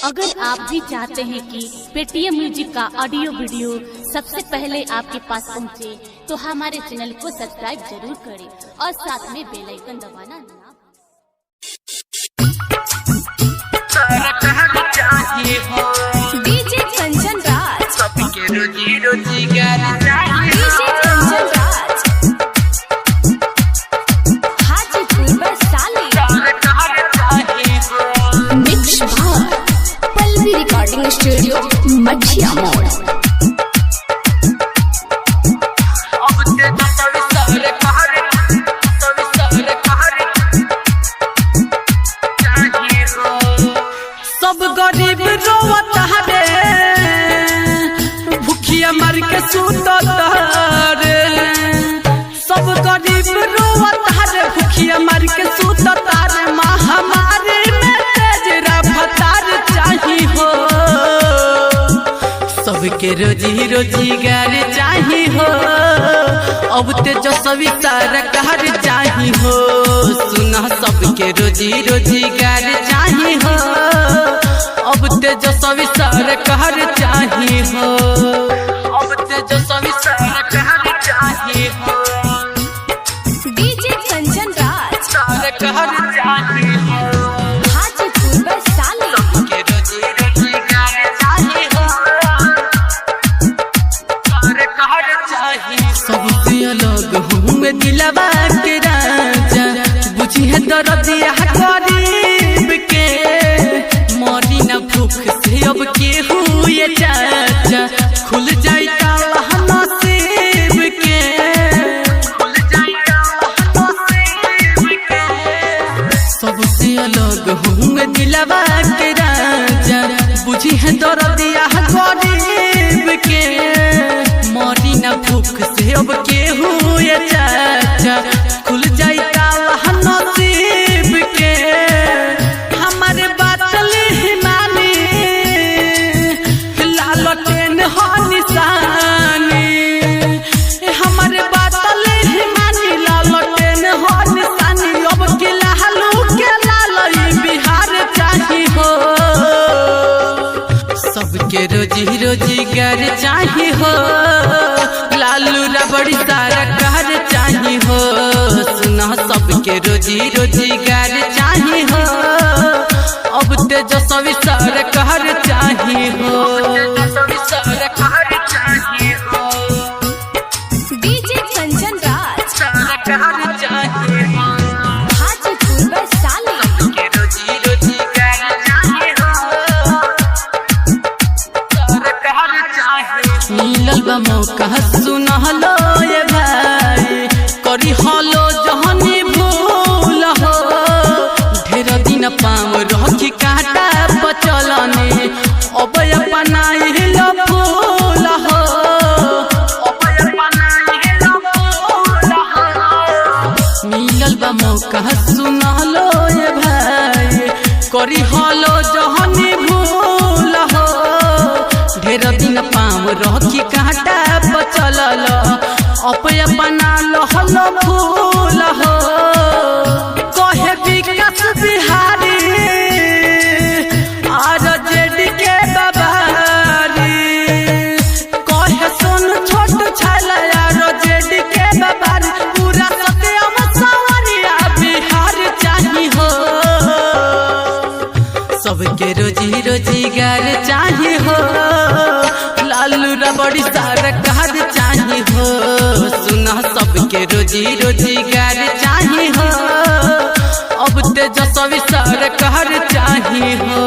अगर आप भी चाहते हैं कि पेटीएम म्यूजिक का ऑडियो वीडियो सबसे पहले आपके पास पहुंचे, तो हमारे चैनल को सब्सक्राइब जरूर करें और साथ में बेल आइकन दबाना ना भूलें। डीजे कंचन राज, सबके रोजी रोजगार डीजे कंचन राज, हाजीपुर वैशाली। मिक्स भाग पल्लवी रिकॉर्डिंग स्टूडियो मछिया मोड़। सब गरीब रोवत रे, भूखिया मर के सुतत रे। सब गरीब रोवत रे, भूखिया मर के सुतत रे। महामारी में तेज रफ्तार चाही हो, सबके रोजी रोजगार चाही हो। अब तेजस्वी सरकार चाही हो, सुना सबके रोजी रोजगार चाही हो। अब तेजस्वी सरकार चाही हो, अब तेजस्वी सरकार चाही हो। डीजे कंचन राज, सरकार चाही हो, हाजीपुर वैशाली। सबके रोजी रोजगार चाही हो, सरकार चाही। सबसे अलग हूँ दिलवा के राजा, बुझी है दर्दिया गरीब के। मरी न भूख से अब के हुए चाचा, खुल जाए ताला नसीब के, खुल जाए ताला नसीब के। सबसे अलग हूँ दिलवा के राजा, बुझी है दर्दिया गरीब के। मरी न भूख से अब के हुए चाचा, खुल जाए ताला नसीब के। हमारे बातल हिमानी लालटेन हो निशानी, हमारे बातल हिमानी लालटेन हो निशानी। अब के लालू के लाल बिहार चाही हो, सबके रोजी रोजगार चाही हो। लालू रबड़ी सरकार चाही हो, सुना सबके रोजी रोजगार चाही हो। अब तेजस्वी सरकार चाही हो, तेजस्वी सरकार चाही हो। डीजे कंचन राज, सरकार चाही हो, हाजीपुर वैशाली। सबके रोजी रोजगार चाही हो, सरकार चाही। मिलल बा मौका सुनहलो ये भाई, करी हलो जहनी भूल हो। ढेर दिन पाम रखी काटा बचलने, अब अपनाइलो फूल हो, अब अपनाइलो फूल हो। मिलल बा मौका सुनहलो ये भाई, करी हलो जहनी भूल हो। ढेर दिन पाम रखी काटा बचल, अब अपना लहल फूल हो। कहे विकास बिहारी आर जेड के बाबारी, कहे सोन छोट छल आर जेड के बाबारी। पूरा सत्यम सवरिया बिहार चाही हो, सबके रोजी रोजगार चाही हो। लालू रबड़ी सरकार चाही हो, सुना सबके रोजी रोजगार चाही हो। अब तेजस्वी सरकार चाही हो।